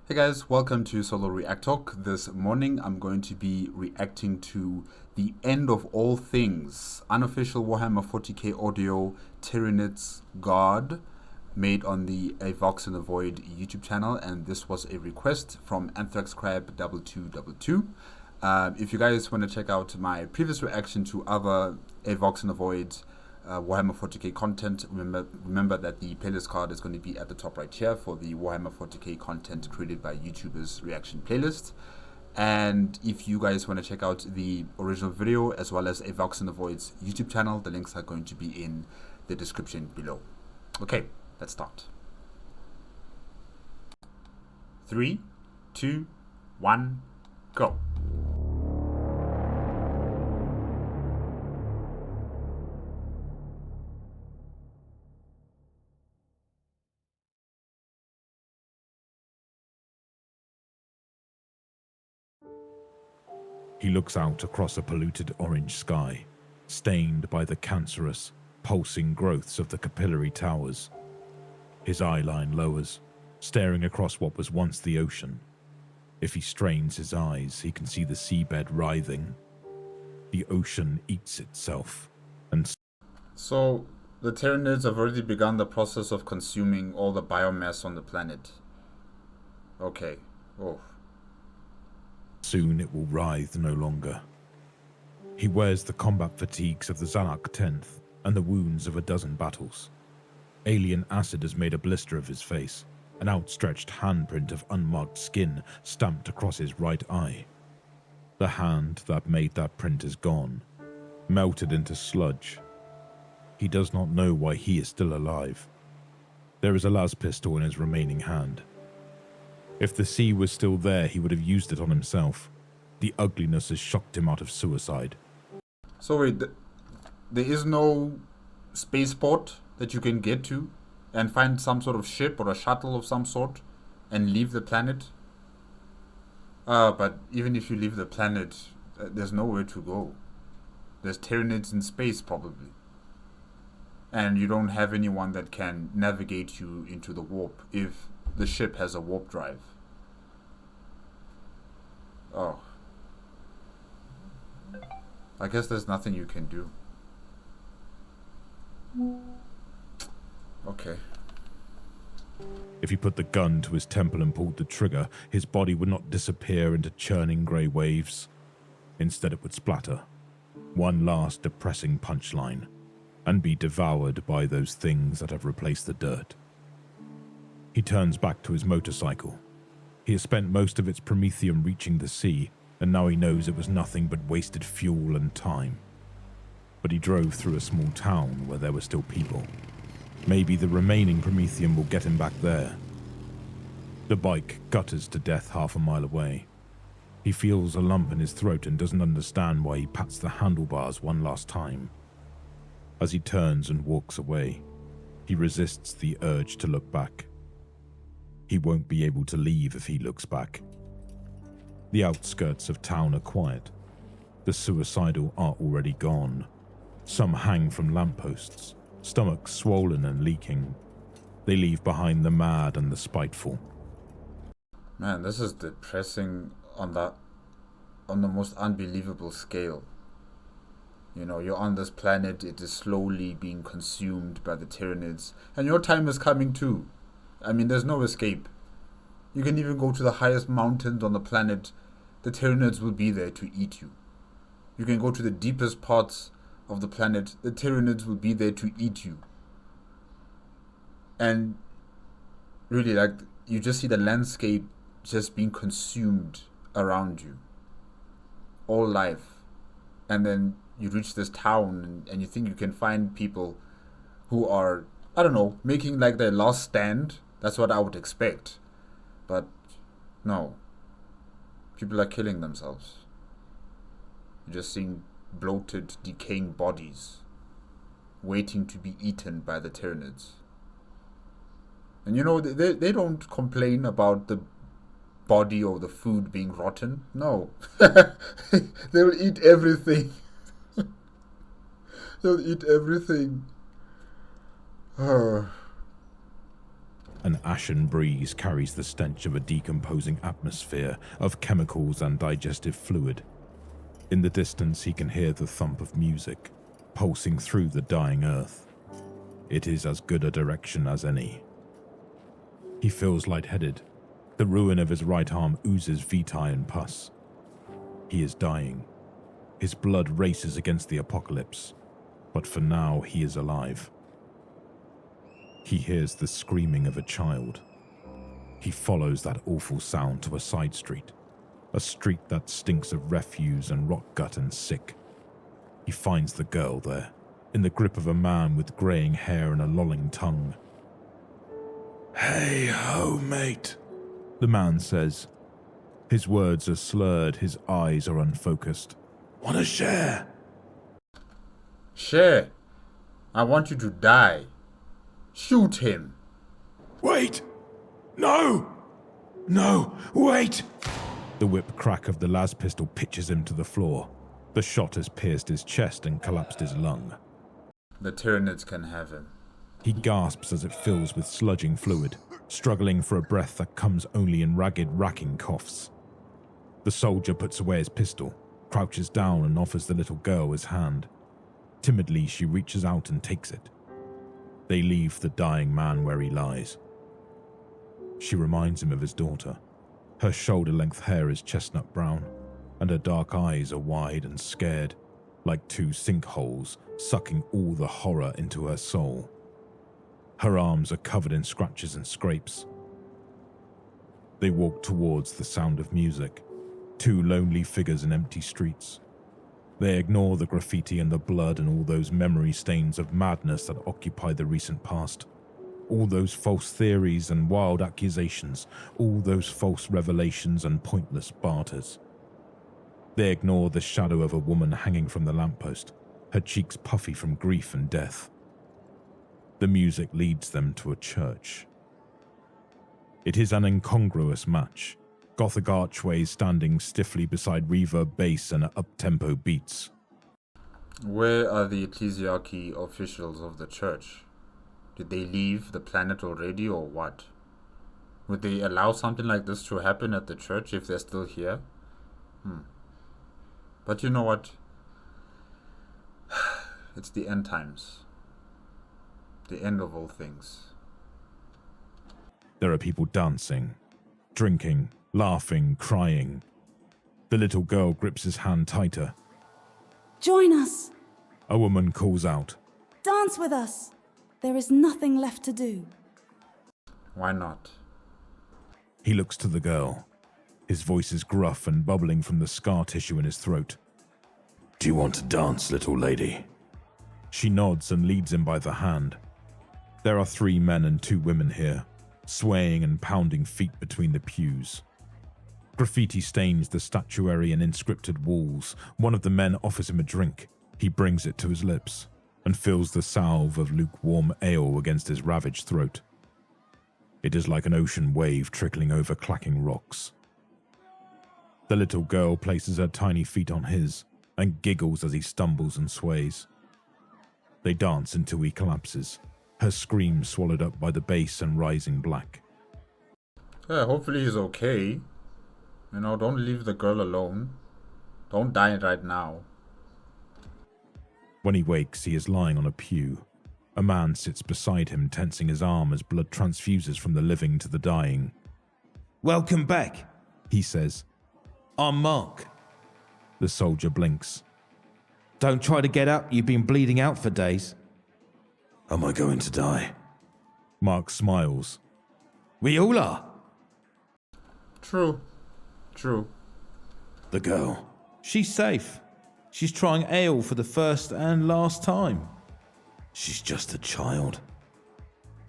Hey guys, welcome to Solo ReacTalk. This morning I'm going to be reacting to the end of all things, Unofficial Warhammer 40K audio, Tyranids God, made on the A Vox in the Void YouTube channel, and this was a request from Anthrax Crab 2222. If you guys want to check out my previous reaction to other A Vox in the Void Warhammer 40k content, remember that the playlist card is going to be at the top right here for the Warhammer 40k content created by YouTubers reaction playlist. And if you guys want to check out the original video as well as A Vox in the Void's YouTube channel, the links are going to be in the description below. Okay, let's start. 3, 2, 1, go. He looks out across a polluted orange sky, stained by the cancerous, pulsing growths of the capillary towers. His eye line lowers, staring across what was once the ocean. If he strains his eyes, he can see the seabed writhing. The ocean eats itself, and So, the Tyranids have already begun the process of consuming all the biomass on the planet. Okay. Oh. soon it will writhe no longer. He wears the combat fatigues of the Zanak 10th and the wounds of a dozen battles. Alien acid has made a blister of his face, an outstretched handprint of unmarked skin stamped across his right eye. The hand that made that print is gone, melted into sludge. He does not know why he is still alive. There is a las pistol in his remaining hand. If the sea was still there, he would have used it on himself. The ugliness has shocked him out of suicide. So wait, there is no spaceport that you can get to and find some sort of ship or a shuttle of some sort and leave the planet? But even if you leave the planet, there's nowhere to go. There's Tyranids in space probably. And you don't have anyone that can navigate you into the warp if the ship has a warp drive. Oh. I guess there's nothing you can do. Okay. If he put the gun to his temple and pulled the trigger, his body would not disappear into churning grey waves. Instead it would splatter, one last depressing punchline, and be devoured by those things that have replaced the dirt. He turns back to his motorcycle. He has spent most of its promethium reaching the sea, and now he knows it was nothing but wasted fuel and time. But he drove through a small town where there were still people. Maybe the remaining promethium will get him back there. The bike gutters to death half a mile away. He feels a lump in his throat and doesn't understand why he pats the handlebars one last time. As he turns and walks away, he resists the urge to look back. He won't be able to leave if he looks back. The outskirts of town are quiet. The suicidal are already gone. Some hang from lampposts, stomachs swollen and leaking. They leave behind the mad and the spiteful. Man, this is depressing on the most unbelievable scale. You know, you're on this planet, it is slowly being consumed by the Tyranids, and your time is coming too. I mean, there's no escape. You can even go to the highest mountains on the planet, the Tyranids will be there to eat you. You can go to the deepest parts of the planet, the Tyranids will be there to eat you. And really, like, you just see the landscape just being consumed around you. All life. And then you reach this town and you think you can find people who are, I don't know, making like their last stand. That's what I would expect. But no. People are killing themselves. You're just seeing bloated, decaying bodies waiting to be eaten by the Tyranids. And you know, they don't complain about the body or the food being rotten. No. They will eat everything. They'll eat everything. An ashen breeze carries the stench of a decomposing atmosphere of chemicals and digestive fluid. In the distance, he can hear the thump of music, pulsing through the dying earth. It is as good a direction as any. He feels lightheaded. The ruin of his right arm oozes vitae and pus. He is dying. His blood races against the apocalypse, but for now he is alive. He hears the screaming of a child. He follows that awful sound to a side street, a street that stinks of refuse and rot gut and sick. He finds the girl there, in the grip of a man with greying hair and a lolling tongue. "Hey ho, mate," the man says. His words are slurred, his eyes are unfocused. "Wanna share?" Share. I want you to die. Shoot him. "Wait! No! No, wait!" The whip crack of the las pistol pitches him to the floor. The shot has pierced his chest and collapsed his lung. The Tyranids can have him. He gasps as it fills with sludging fluid, struggling for a breath that comes only in ragged, racking coughs. The soldier puts away his pistol, crouches down and offers the little girl his hand. Timidly, she reaches out and takes it. They leave the dying man where he lies. She reminds him of his daughter. Her shoulder-length hair is chestnut brown, and her dark eyes are wide and scared, like two sinkholes sucking all the horror into her soul. Her arms are covered in scratches and scrapes. They walk towards the sound of music, two lonely figures in empty streets. They ignore the graffiti and the blood and all those memory stains of madness that occupy the recent past. All those false theories and wild accusations, all those false revelations and pointless barters. They ignore the shadow of a woman hanging from the lamppost, her cheeks puffy from grief and death. The music leads them to a church. It is an incongruous match, Gothic archways standing stiffly beside reverb bass and up-tempo beats. Where are the ecclesiarchy officials of the church? Did they leave the planet already or what? Would they allow something like this to happen at the church if they're still here? But you know what? It's the end times. The end of all things. There are people dancing, drinking, laughing, crying. The little girl grips his hand tighter. "Join us! A woman calls out. Dance with us! There is nothing left to do." Why not? He looks to the girl. His voice is gruff and bubbling from the scar tissue in his throat. "Do you want to dance, little lady?" She nods and leads him by the hand. There are 3 men and 2 women here, swaying and pounding feet between the pews. Graffiti stains the statuary and inscripted walls. One of the men offers him a drink. He brings it to his lips and feels the salve of lukewarm ale against his ravaged throat. It is like an ocean wave trickling over clacking rocks. The little girl places her tiny feet on his and giggles as he stumbles and sways. They dance until he collapses, her scream swallowed up by the bass and rising black. Yeah, hopefully he's okay. Don't leave the girl alone. Don't die right now. When he wakes, he is lying on a pew. A man sits beside him, tensing his arm as blood transfuses from the living to the dying. "Welcome back," he says. "I'm Mark." The soldier blinks. "Don't try to get up, you've been bleeding out for days." "Am I going to die?" Mark smiles. "We all are." True. The girl. "She's safe. She's trying ale for the first and last time." "She's just a child."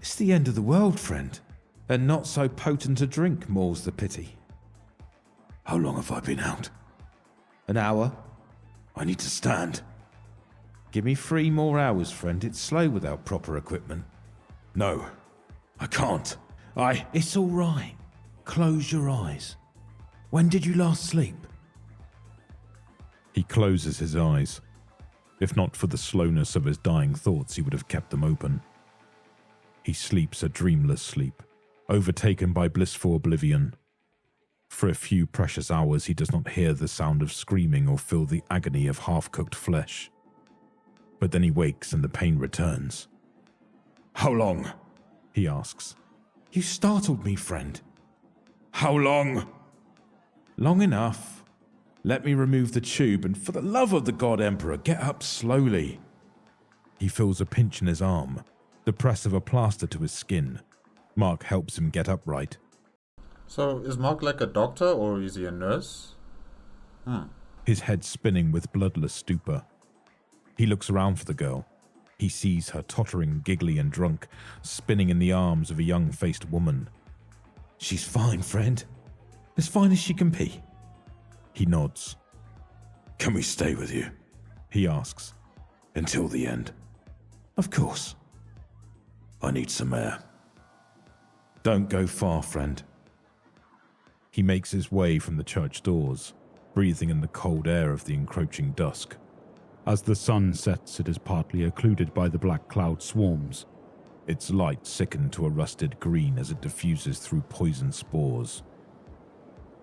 "It's the end of the world, friend. And not so potent a drink, more's the pity." "How long have I been out?" "An hour." "I need to stand." "Give me 3 more hours, friend. It's slow without proper equipment." "No, I can't. It's all right. Close your eyes. When did you last sleep?" He closes his eyes. If not for the slowness of his dying thoughts, he would have kept them open. He sleeps a dreamless sleep, overtaken by blissful oblivion. For a few precious hours he does not hear the sound of screaming or feel the agony of half-cooked flesh. But then he wakes and the pain returns. How long? He asks. You startled me, friend. How long? Long enough. Let me remove the tube, and for the love of the God Emperor, get up slowly. He feels a pinch in his arm, the press of a plaster to his skin. Mark helps him get upright. So, is Mark like a doctor, or is he a nurse? His head spinning with bloodless stupor. He looks around for the girl. He sees her tottering, giggly and drunk, spinning in the arms of a young-faced woman. She's fine, friend. As fine as she can be. He nods. Can we stay with you? He asks. Until the end. Of course. I need some air. Don't go far, friend. He makes his way from the church doors, breathing in the cold air of the encroaching dusk. As the sun sets, it is partly occluded by the black cloud swarms. Its light sickened to a rusted green as it diffuses through poison spores.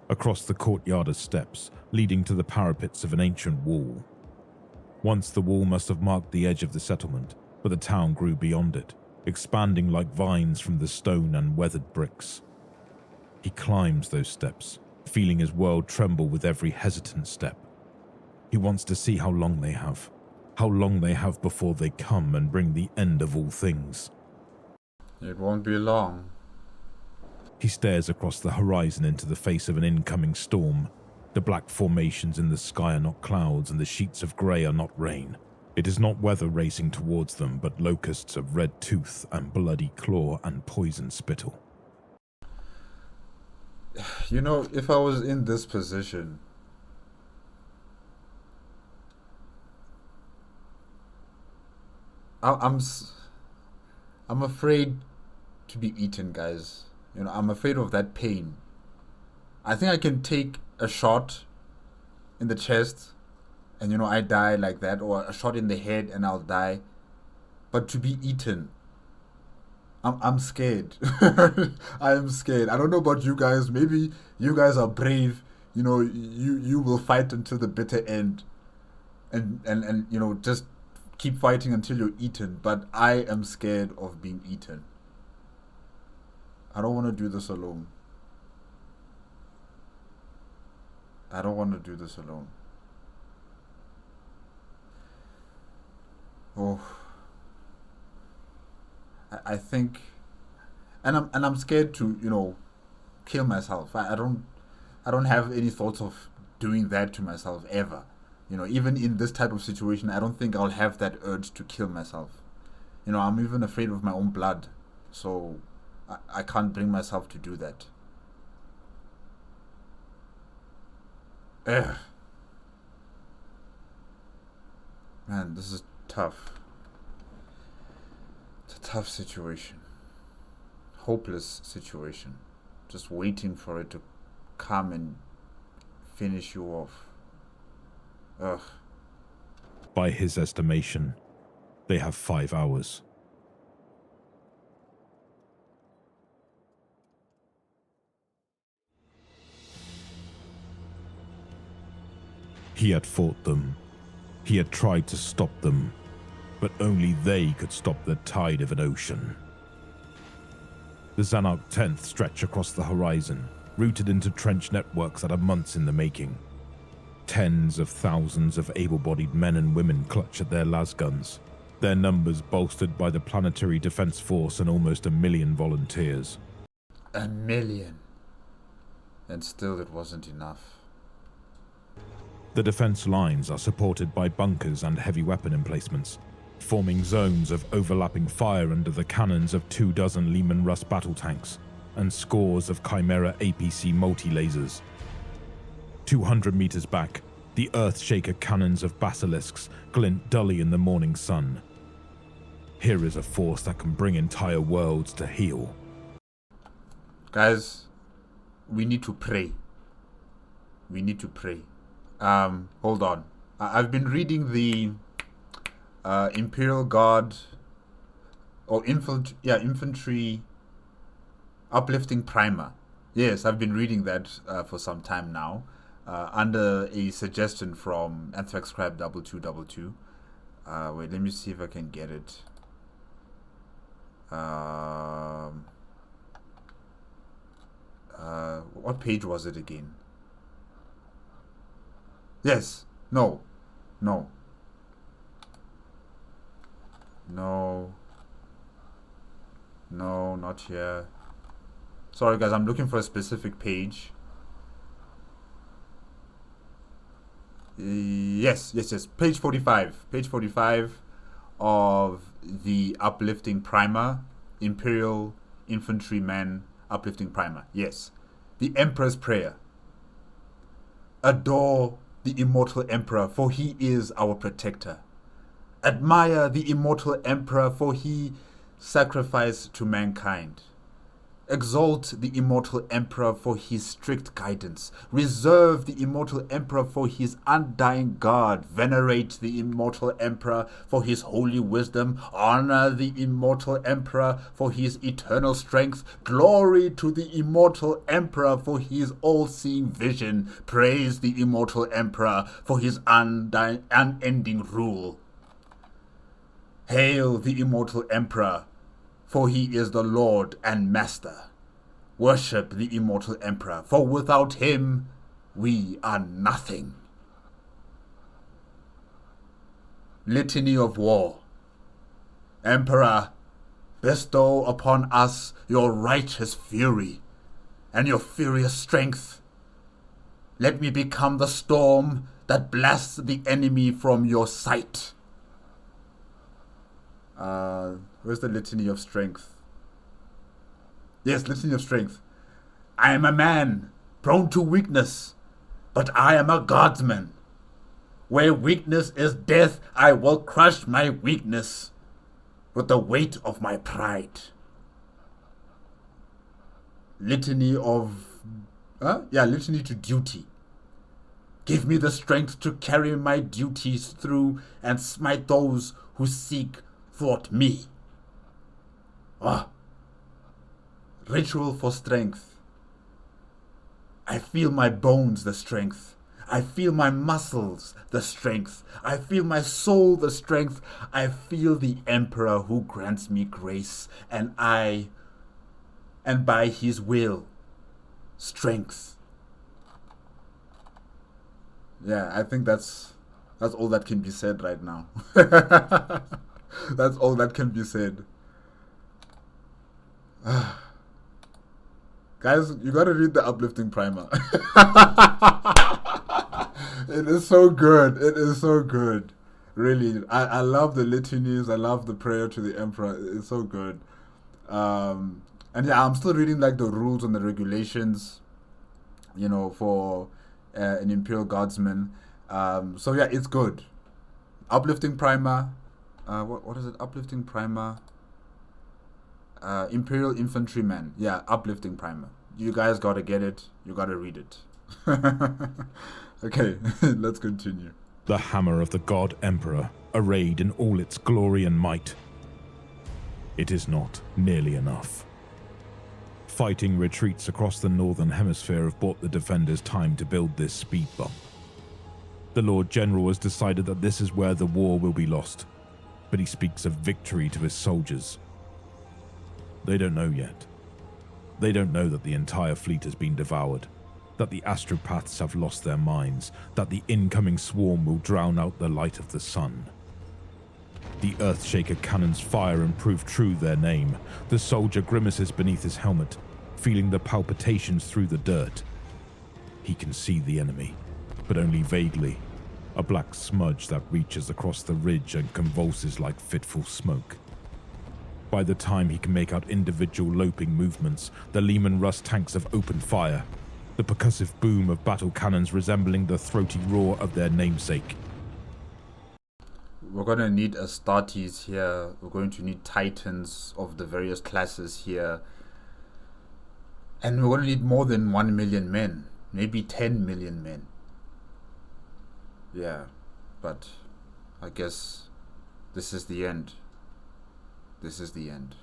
Across the courtyard are steps, leading to the parapets of an ancient wall. Once the wall must have marked the edge of the settlement, but the town grew beyond it, expanding like vines from the stone and weathered bricks. He climbs those steps, feeling his world tremble with every hesitant step. He wants to see how long they have before they come and bring the end of all things. It won't be long. He stares across the horizon into the face of an incoming storm. The black formations in the sky are not clouds, and the sheets of grey are not rain. It is not weather racing towards them, but locusts of red tooth and bloody claw and poison spittle. You know, if I was in this position, I'm afraid to be eaten, guys. You know, I'm afraid of that pain. I think I can take a shot in the chest and, you know, I die like that, or a shot in the head and I'll die. But to be eaten, I'm scared. I am scared. I don't know about you guys. Maybe you guys are brave. You know, you will fight until the bitter end, and you know, just keep fighting until you're eaten. But I am scared of being eaten. I don't want to do this alone. I don't want to do this alone. Oh, I think, and I'm scared to, you know, kill myself. I don't have any thoughts of doing that to myself ever. You know, even in this type of situation, I don't think I'll have that urge to kill myself. You know, I'm even afraid of my own blood, so I can't bring myself to do that. Ugh. Man, this is tough. It's a tough situation. Hopeless situation. Just waiting for it to come and finish you off. Ugh. By his estimation, they have 5 hours. He had fought them. He had tried to stop them, but only they could stop the tide of an ocean. The Zanark 10th stretch across the horizon, rooted into trench networks that are months in the making. Tens of thousands of able-bodied men and women clutch at their lasguns, their numbers bolstered by the Planetary Defense Force and almost 1 million volunteers. 1 million. And still it wasn't enough. The defense lines are supported by bunkers and heavy weapon emplacements, forming zones of overlapping fire under the cannons of 24 Lehman Russ battle tanks and scores of Chimera APC multi-lasers. 200 meters back, the Earthshaker cannons of basilisks glint dully in the morning sun. Here is a force that can bring entire worlds to heel. Guys, we need to pray. We need to pray. Hold on. I've been reading the Imperial Guard or infantry Uplifting Primer. Yes, I've been reading that for some time now, under a suggestion from Anthrax Crab 2222. Wait, let me see if I can get it. What page was it again? Yes. No. No. No. No, not here. Sorry guys, I'm looking for a specific page. Yes. Page 45. Page 45 of the Uplifting Primer. Imperial Infantryman Uplifting Primer. Yes. The Emperor's Prayer. Adore the immortal Emperor, for he is our protector. Admire the immortal Emperor, for he sacrificed to mankind. Exalt the immortal Emperor for his strict guidance. Reserve the immortal Emperor for his undying guard. Venerate the immortal Emperor for his holy wisdom. Honor the immortal Emperor for his eternal strength. Glory to the immortal Emperor for his all-seeing vision. Praise the immortal Emperor for his unending rule. Hail the immortal Emperor, for he is the Lord and Master. Worship the immortal Emperor, for without him we are nothing. Litany of War. Emperor, bestow upon us your righteous fury and your furious strength. Let me become the storm that blasts the enemy from your sight. Where's the Litany of Strength? Yes, Litany of Strength. I am a man, prone to weakness, but I am a guardsman. Where weakness is death, I will crush my weakness with the weight of my pride. Litany to duty. Give me the strength to carry my duties through and smite those who seek thwart me. Ritual for strength. I feel my bones the strength. I feel my muscles the strength. I feel my soul the strength. I feel the Emperor who grants me grace, and by his will, strength. Yeah, I think that's all that can be said right now. That's all that can be said. Guys, you gotta read the Uplifting Primer. It is so good. It is so good. Really, I love the litanies. I love the prayer to the Emperor. It's so good. And yeah, I'm still reading like the rules and the regulations, for an Imperial Guardsman. So yeah, it's good. Uplifting Primer. What is it? Uplifting Primer. Imperial Infantryman. Yeah, Uplifting Primer. You guys gotta get it. You gotta read it. Okay, let's continue. The hammer of the God Emperor, arrayed in all its glory and might. It is not nearly enough. Fighting retreats across the northern hemisphere have bought the defenders time to build this speed bump. The Lord General has decided that this is where the war will be lost, but he speaks of victory to his soldiers. They don't know yet. They don't know that the entire fleet has been devoured, that the astropaths have lost their minds, that the incoming swarm will drown out the light of the sun. The Earthshaker cannons fire and prove true their name. The soldier grimaces beneath his helmet, feeling the palpitations through the dirt. He can see the enemy, but only vaguely, a black smudge that reaches across the ridge and convulses like fitful smoke. By the time he can make out individual loping movements, the Lehman Russ tanks have opened fire, the percussive boom of battle cannons resembling the throaty roar of their namesake. We're going to need Astartes here. We're going to need Titans of the various classes here. And we're going to need more than 1 million men. Maybe 10 million men. Yeah, but I guess this is the end. This is the end.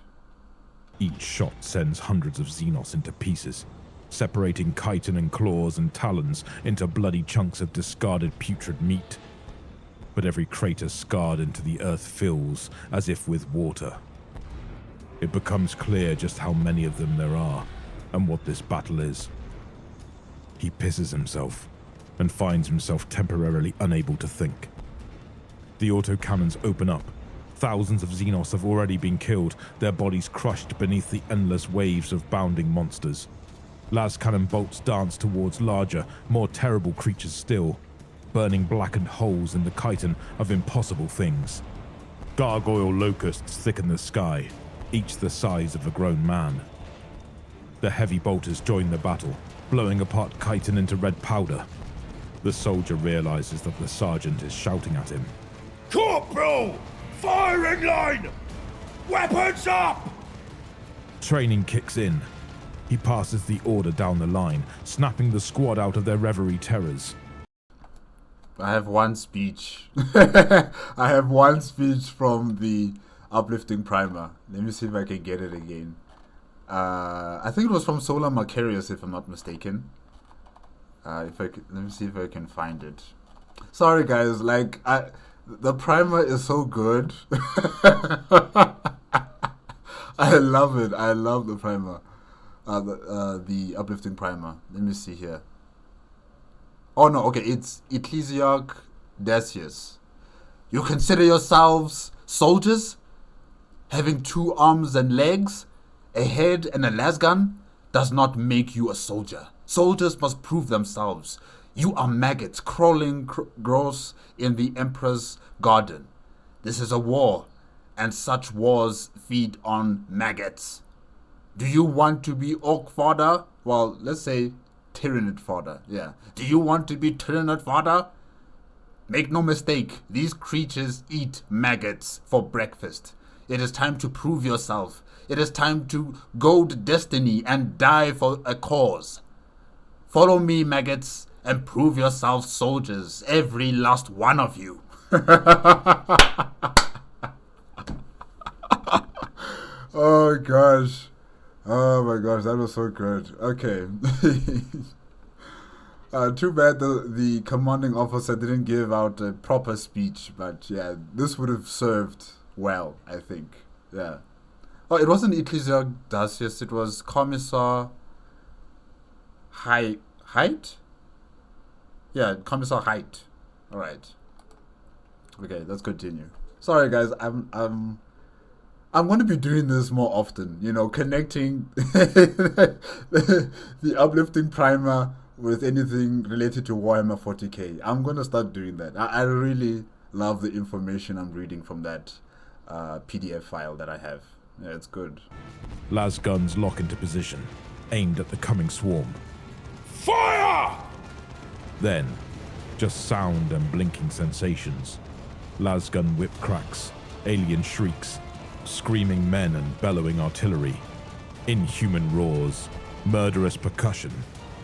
Each shot sends hundreds of Xenos into pieces, separating chitin and claws and talons into bloody chunks of discarded putrid meat. But every crater scarred into the earth fills as if with water. It becomes clear just how many of them there are, and what this battle is. He pisses himself, and finds himself temporarily unable to think. The autocannons open up. Thousands of Xenos have already been killed, their bodies crushed beneath the endless waves of bounding monsters. Las cannon bolts dance towards larger, more terrible creatures still, burning blackened holes in the chitin of impossible things. Gargoyle locusts thicken the sky, each the size of a grown man. The heavy bolters join the battle, blowing apart chitin into red powder. The soldier realizes that the sergeant is shouting at him. Corporal! Firing line! Weapons up! Training kicks in. He passes the order down the line, snapping the squad out of their reverie terrors. I have one speech. I have one speech from the uplifting primer. Let me see if I can get it again. I think it was from Solar Macarius, if I'm not mistaken. Let me see if I can find it. Sorry, guys. The primer is so good. I love it. I love the primer. The uplifting primer. Let me see here. Oh no, okay, it's Ecclesiarch Decius. You consider yourselves soldiers? Having 2 arms and legs, a head and a lasgun does not make you a soldier. Soldiers must prove themselves. You are maggots crawling gross in the Emperor's garden. This is a war, and such wars feed on maggots. Do you want to be orc fodder? Well, let's say Tyranid fodder, yeah. Do you want to be Tyranid fodder? Make no mistake, these creatures eat maggots for breakfast. It is time to prove yourself. It is time to goad destiny and die for a cause. Follow me, maggots, and prove yourselves soldiers, every last one of you. Oh gosh. Oh my gosh, that was so good. Okay. Too bad the commanding officer didn't give out a proper speech, but yeah, this would have served well, I think. Yeah. Oh, it wasn't Ecclesiarch Decius, it was Commissar Height? Yeah, Commissar Height. Alright. Okay, let's continue. Sorry guys, I'm going to be doing this more often, connecting the uplifting primer with anything related to Warhammer 40K. I'm going to start doing that. I really love the information I'm reading from that PDF file that I have. Yeah, it's good. Las guns lock into position, aimed at the coming swarm. Fire! Then, just sound and blinking sensations. Las gun whip cracks, alien shrieks, screaming men and bellowing artillery, inhuman roars, murderous percussion,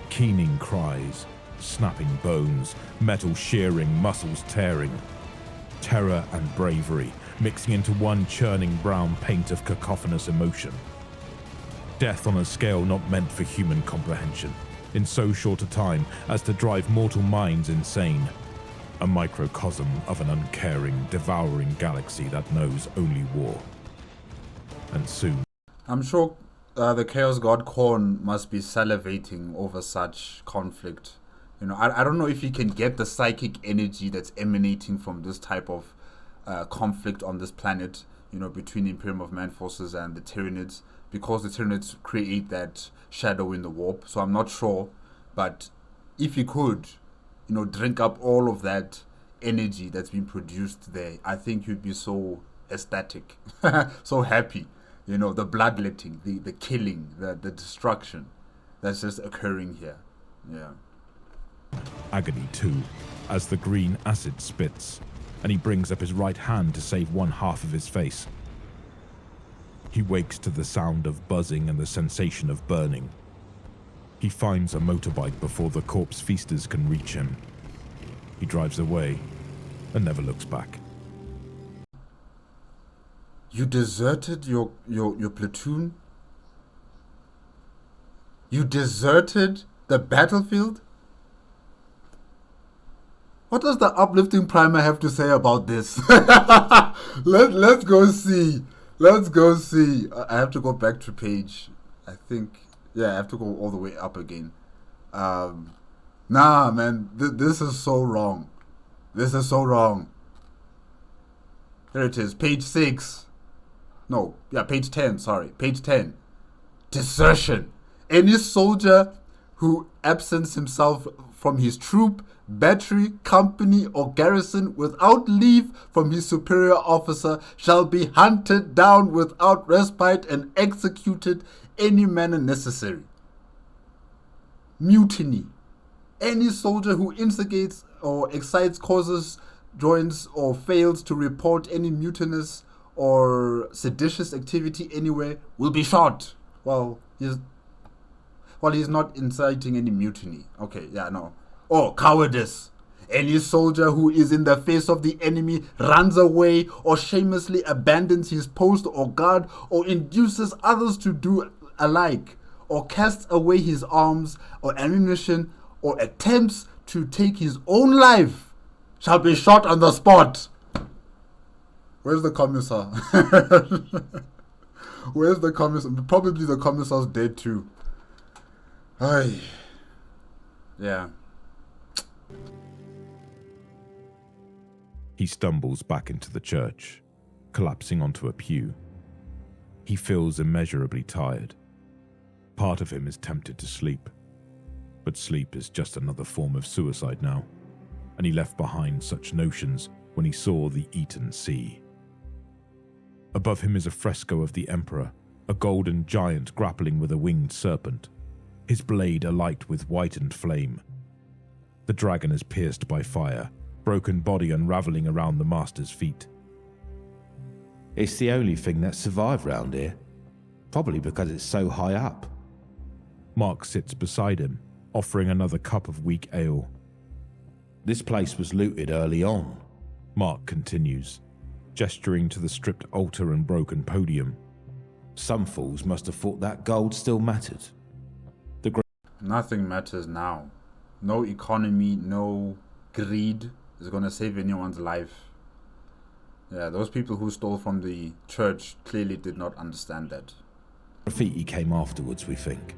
keening cries, snapping bones, metal shearing, muscles tearing. Terror and bravery mixing into one churning brown paint of cacophonous emotion. Death on a scale not meant for human comprehension, in so short a time as to drive mortal minds insane. A microcosm of an uncaring, devouring galaxy that knows only war. And soon, I'm sure the Chaos God Khorne must be salivating over such conflict. I don't know if he can get the psychic energy that's emanating from this type of conflict on this planet, between the Imperium of Man forces and the Tyranids, because the Tyranids create that shadow in the warp. So I'm not sure, but if he could, drink up all of that energy that's been produced there, I think you'd be so ecstatic, so happy. The bloodletting, the killing, the destruction that's just occurring here. Yeah. agony too, as the green acid spits, and he brings up his right hand to save one half of his face. He wakes to the sound of buzzing and the sensation of burning. He finds a motorbike before the corpse feasters can reach him. He drives away and never looks back. You deserted your platoon You deserted the battlefield? What does the uplifting primer have to say about this? Let's go see. Let's go see. I have to go back to page. I think, yeah, I have to go all the way up again. Nah, man, this is so wrong. This is so wrong. Here it is, page 6. No, yeah, page 10, sorry. Page 10. Desertion. Any soldier who absents himself from his troop, battery, company, or garrison without leave from his superior officer shall be hunted down without respite and executed any manner necessary. Mutiny. Any soldier who instigates or excites, causes, joins, or fails to report any mutinous or seditious activity anywhere will be shot. Well, he's not inciting any mutiny. Okay, yeah, no. Or cowardice. Any soldier who is in the face of the enemy, runs away, or shamelessly abandons his post or guard, or induces others to do alike, or casts away his arms or ammunition, or attempts to take his own life, shall be shot on the spot. Where's the commissar? Where's the commissar? Probably the commissar's dead too. Ay. Yeah. He stumbles back into the church, collapsing onto a pew. He feels immeasurably tired. Part of him is tempted to sleep, but sleep is just another form of suicide now, and he left behind such notions when he saw the Eaten Sea. Above him is a fresco of the Emperor, a golden giant grappling with a winged serpent, his blade alight with whitened flame. The dragon is pierced by fire, broken body unraveling around the master's feet. It's the only thing that survived round here, probably because it's so high up. Mark sits beside him, offering another cup of weak ale. This place was looted early on. Mark continues, gesturing to the stripped altar and broken podium. Some fools must have thought that gold still mattered. Nothing matters now. No economy, no greed is going to save anyone's life. Yeah, those people who stole from the church clearly did not understand that. Graffiti came afterwards, we think.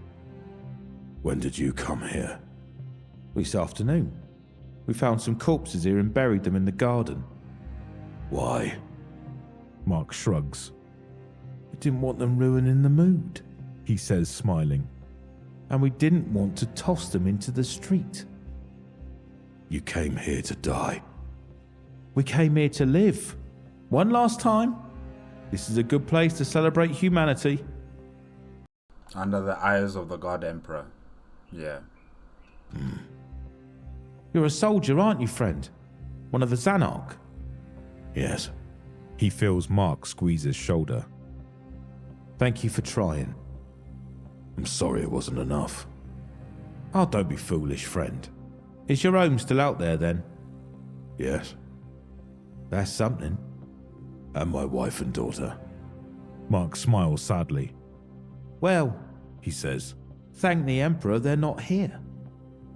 When did you come here? This afternoon. We found some corpses here and buried them in the garden. Why? Mark shrugs. We didn't want them ruining the mood, He says, smiling. and we didn't want to toss them into the street. You came here to die. We came here to live. One last time. This is a good place to celebrate humanity. Under the eyes of the God Emperor. Yeah. You're a soldier, aren't you, friend? One of the Zanarch? Yes. He feels Mark squeeze his shoulder. Thank you for trying. I'm sorry it wasn't enough. Oh, don't be foolish, friend. Is your home still out there, then? Yes. That's something. And my wife and daughter. Mark smiles sadly. Well, He says. thank the Emperor they're not here.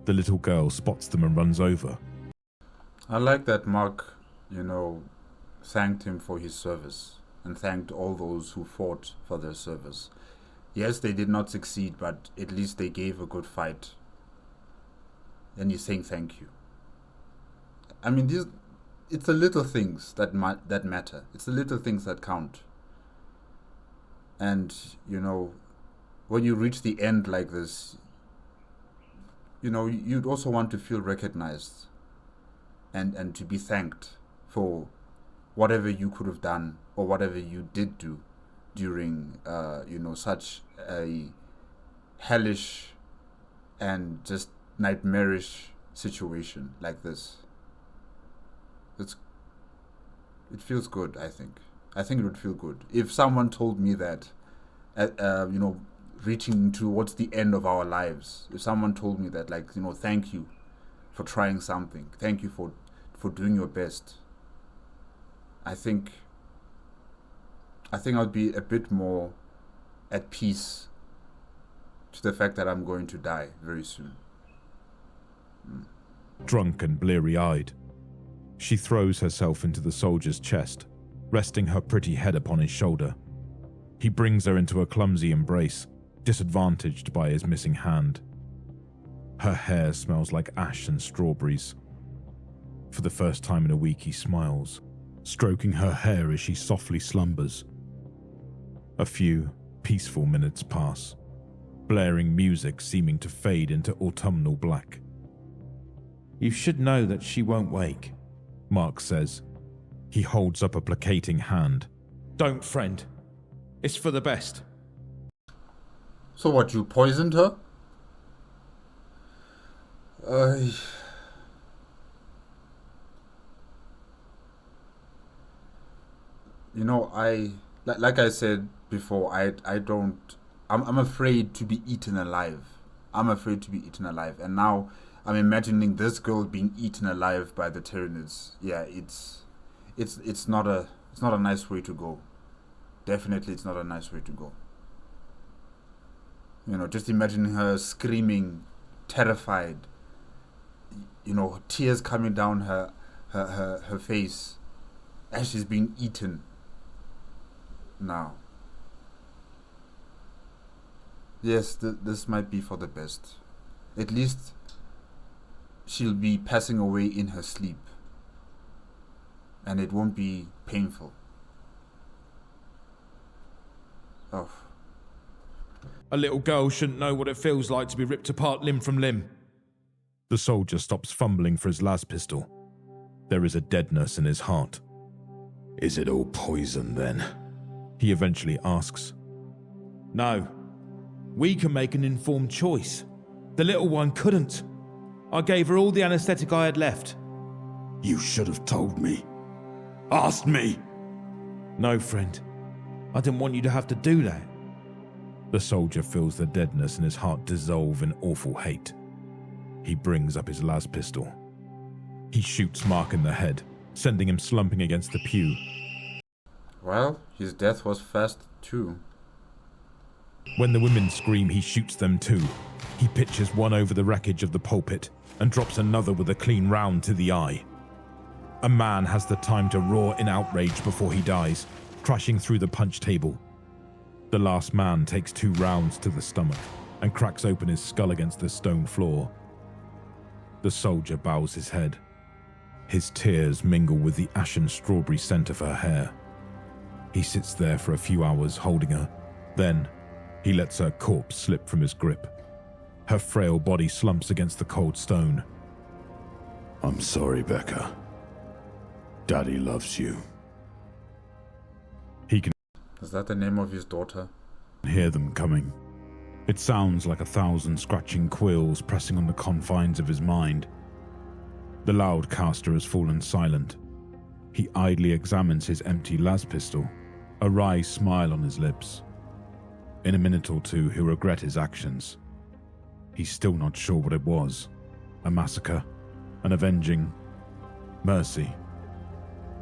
The little girl spots them and runs over. I like that Mark, thanked him for his service and thanked all those who fought for their service. Yes, they did not succeed, but at least they gave a good fight. And he's saying thank you. I mean, it's the little things that matter. It's the little things that count. And, when you reach the end like this, you'd also want to feel recognized and to be thanked for whatever you could have done or whatever you did do during, such a hellish and just nightmarish situation like this. It feels good, I think. I think it would feel good if someone told me that, reaching towards the end of our lives, if someone told me that, thank you for trying something, thank you for doing your best, I think I'd be a bit more at peace to the fact that I'm going to die very soon. Drunk and bleary-eyed, she throws herself into the soldier's chest, resting her pretty head upon his shoulder. He brings her into a clumsy embrace, disadvantaged by his missing hand. Her hair smells like ash and strawberries. For the first time in a week, he smiles, stroking her hair as she softly slumbers. A few peaceful minutes pass, blaring music seeming to fade into autumnal black. You should know that she won't wake, Mark says. He holds up a placating hand. Don't, friend. It's for the best. So what, you poisoned her? You know, like I said before, I'm afraid to be eaten alive. I'm afraid to be eaten alive. And now I'm imagining this girl being eaten alive by the Tyranids. Yeah, it's not a nice way to go. Definitely it's not a nice way to go. You know, just imagining her screaming, terrified, you know, tears coming down her face as she's being eaten. Now, yes, this might be for the best. At least she'll be passing away in her sleep, and it won't be painful. Oh. A little girl shouldn't know what it feels like to be ripped apart limb from limb. The soldier stops fumbling for his las pistol. There is a deadness in his heart. Is it all poison then? He eventually asks. No. We can make an informed choice. The little one couldn't. I gave her all the anesthetic I had left. You should have told me. Asked me. No, friend. I didn't want you to have to do that. The soldier feels the deadness in his heart dissolve in awful hate. He brings up his las pistol. He shoots Mark in the head, sending him slumping against the pew. Well, his death was fast too. When the women scream, he shoots them too. He pitches one over the wreckage of the pulpit and drops another with a clean round to the eye. A man has the time to roar in outrage before he dies, crashing through the punch table. The last man takes 2 rounds to the stomach and cracks open his skull against the stone floor. The soldier bows his head. His tears mingle with the ashen strawberry scent of her hair. He sits there for a few hours holding her. Then, he lets her corpse slip from his grip. Her frail body slumps against the cold stone. I'm sorry, Becca. Daddy loves you. He can Is that the name of his daughter? hear them coming. It sounds like 1,000 scratching quills pressing on the confines of his mind. The loudcaster has fallen silent. He idly examines his empty las pistol, a wry smile on his lips. In a minute or two, he'll regret his actions. He's still not sure what it was. A massacre, an avenging mercy.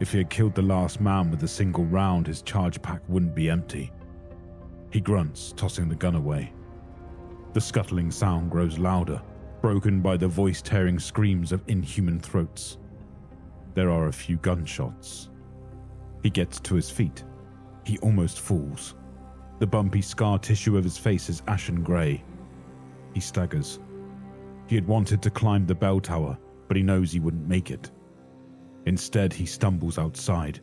If he had killed the last man with a single round, his charge pack wouldn't be empty. He grunts, tossing the gun away. The scuttling sound grows louder, broken by the voice-tearing screams of inhuman throats. There are a few gunshots. He gets to his feet. He almost falls. The bumpy scar tissue of his face is ashen grey. He staggers. He had wanted to climb the bell tower, but he knows he wouldn't make it. Instead, he stumbles outside.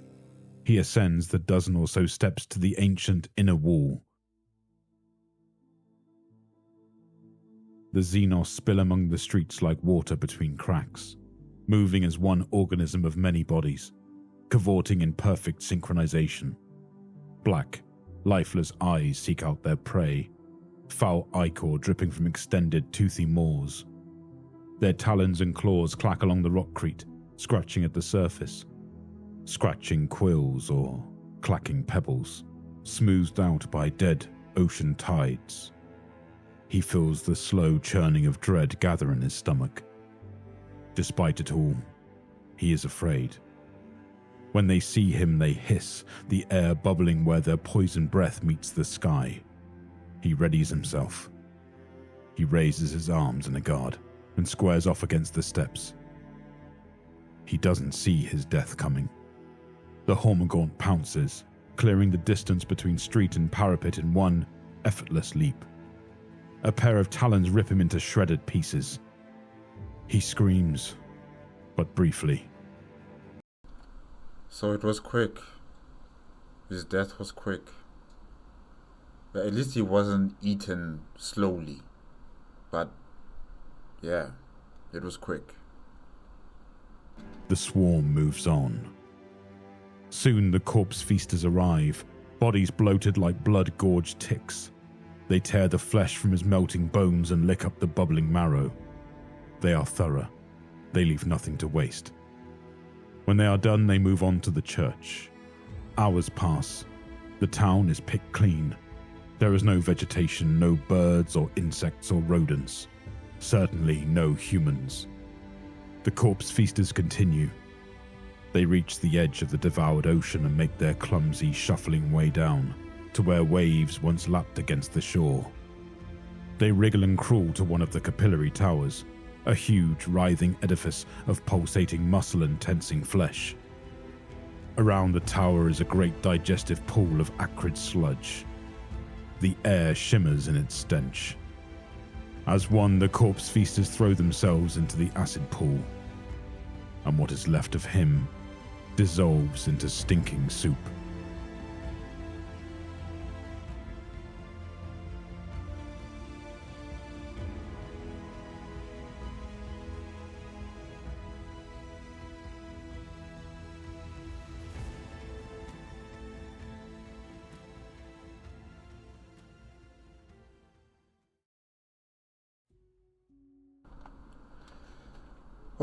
He ascends the dozen or so steps to the ancient inner wall. The Xenos spill among the streets like water between cracks, moving as one organism of many bodies, cavorting in perfect synchronization. Black, lifeless eyes seek out their prey, foul ichor dripping from extended toothy maws. Their talons and claws clack along the rockcrete, scratching at the surface. Scratching quills or clacking pebbles, smoothed out by dead ocean tides. He feels the slow churning of dread gather in his stomach. Despite it all, he is afraid. When they see him, they hiss, the air bubbling where their poison breath meets the sky. He readies himself. He raises his arms in a guard and squares off against the steps. He doesn't see his death coming. The Hormagaunt pounces, clearing the distance between street and parapet in one effortless leap. A pair of talons rip him into shredded pieces. He screams, but briefly. So it was quick. His death was quick. But at least he wasn't eaten slowly. But yeah, it was quick. The swarm moves on. Soon the corpse feasters arrive, bodies bloated like blood-gorged ticks. They tear the flesh from his melting bones and lick up the bubbling marrow. They are thorough. They leave nothing to waste. When they are done, they move on to the church. Hours pass. The town is picked clean. There is no vegetation, no birds or insects or rodents. Certainly no humans. The corpse feasters continue. They reach the edge of the devoured ocean and make their clumsy, shuffling way down to where waves once lapped against the shore. They wriggle and crawl to one of the capillary towers, a huge, writhing edifice of pulsating muscle and tensing flesh. Around the tower is a great digestive pool of acrid sludge. The air shimmers in its stench. As one, the corpse feasters throw themselves into the acid pool, and what is left of him dissolves into stinking soup.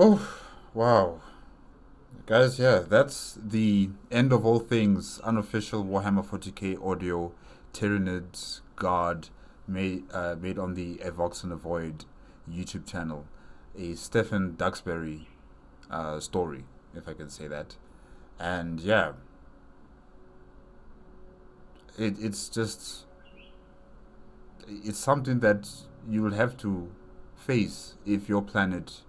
Oh, wow. Guys, yeah, that's the end of all things unofficial Warhammer 40K audio Tyranids Guard made on the Evox and Avoid YouTube channel. A Stephen Duxbury story, if I can say that. And yeah, it's something that you will have to face if your planet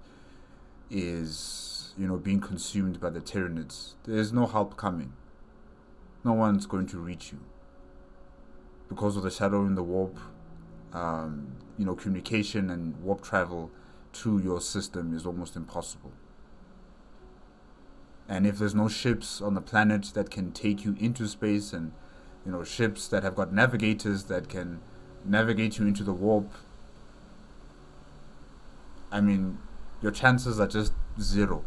is, being consumed by the Tyranids. There's no help coming. No one's going to reach you. Because of the shadow in the warp, communication and warp travel to your system is almost impossible. And if there's no ships on the planet that can take you into space and, ships that have got navigators that can navigate you into the warp, your chances are just zero.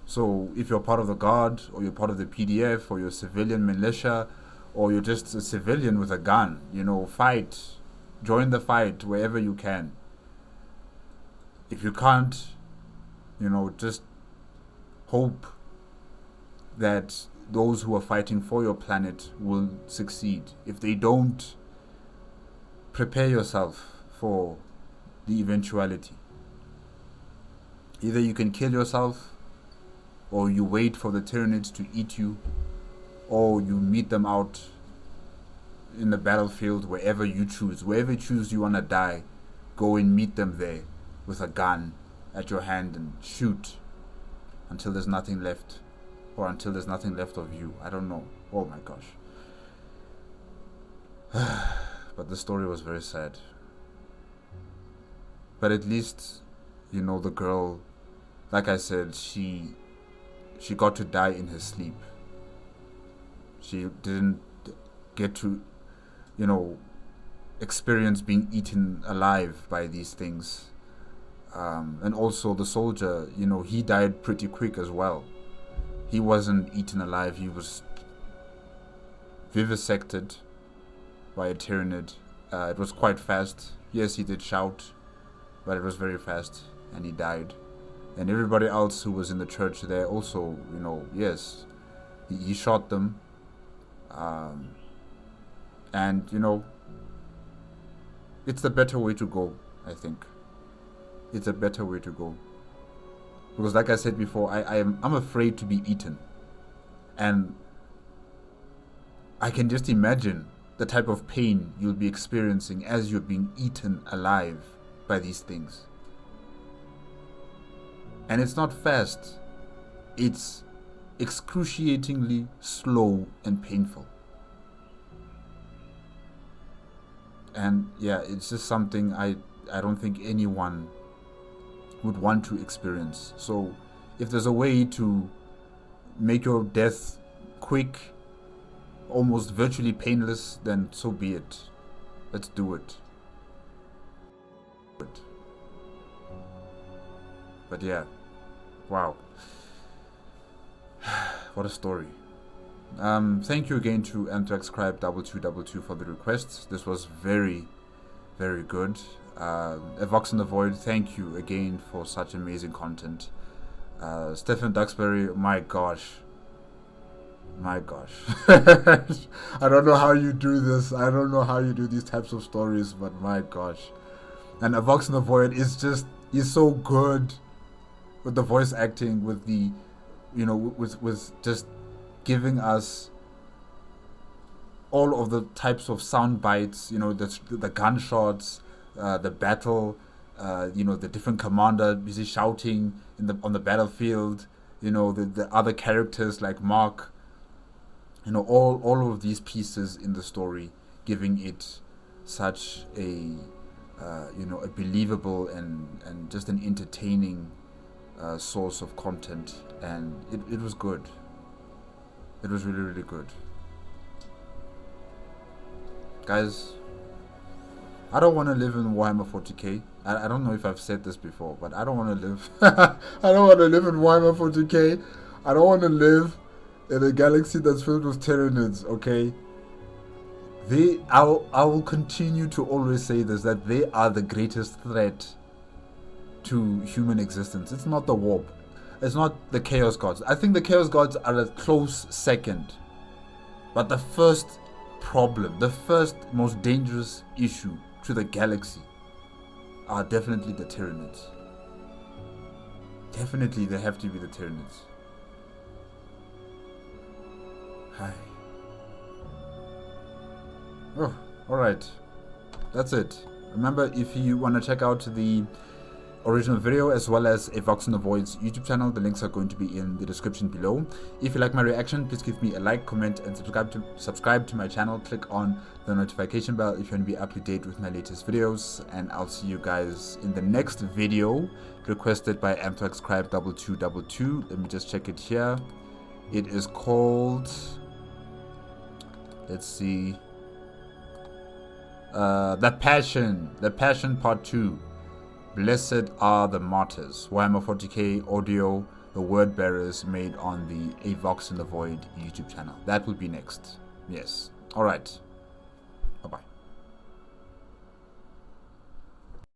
So if you're part of the guard, or you're part of the PDF, or you're a civilian militia, or you're just a civilian with a gun, fight. Join the fight wherever you can. If you can't, just hope that those who are fighting for your planet will succeed. If they don't, prepare yourself for the eventuality. Either you can kill yourself, or you wait for the Tyranids to eat you, or you meet them out in the battlefield, wherever you choose. Wherever you choose you want to die, go and meet them there with a gun at your hand and shoot until there's nothing left, or until there's nothing left of you. I don't know. Oh my gosh. But the story was very sad. But at least, the girl, like I said, she got to die in her sleep. She didn't get to, experience being eaten alive by these things. And also the soldier, he died pretty quick as well. He wasn't eaten alive. He was vivisected by a Tyranid. It was quite fast. Yes, he did shout, but it was very fast, and he died. And everybody else who was in the church there also, yes, he shot them. And, it's the better way to go, I think. It's a better way to go. Because like I said before, I'm afraid to be eaten. And I can just imagine the type of pain you'll be experiencing as you're being eaten alive by these things. And it's not fast, it's excruciatingly slow and painful. And yeah, it's just something I don't think anyone would want to experience. So if there's a way to make your death quick, almost virtually painless, then so be it. Let's do it. But yeah, wow. What a story. Thank you again to AnthraxCrybe2222 for the request. This was very, very good. A Vox in the Void, thank you again for such amazing content. Stephen Duxbury, my gosh. I don't know how you do this. I don't know how you do these types of stories, but my gosh. And A Vox in the Void is just, he's so good with the voice acting, with the, you know, with just giving us all of the types of sound bites, you know, the gunshots, the battle, you know, the different commander busy shouting on the battlefield, you know, the other characters like Mark, you know, all of these pieces in the story, giving it such a you know, a believable and just an entertaining source of content, and it was good. It was really, really good. Guys, I don't want to live in Warhammer 40K. I don't know if I've said this before, but I don't want to live. I don't want to live in Warhammer 40K. I don't want to live in a galaxy that's filled with Tyranids, okay? I will continue to always say this, that they are the greatest threat to human existence. It's not the warp. It's not the Chaos Gods. I think the Chaos Gods are a close second. But the first problem, the first most dangerous issue to the galaxy are definitely the Tyranids. Definitely they have to be the Tyranids. Hi. Oh, alright. That's it. Remember, if you want to check out the original video as well as A Vox in the Void's YouTube channel, the links are going to be in the description below. If you like my reaction, please give me a like, comment, and subscribe to my channel. Click on the notification bell if you want to be up to date with my latest videos, and I'll see you guys in the next video requested by AnthraxCrybe2222. Let me just check it here. It is called, let's see, The Passion Part 2. Blessed are the martyrs. Warhammer 40K audio, the word bearers, made on the A Vox in the Void YouTube channel. That will be next. Yes. Alright.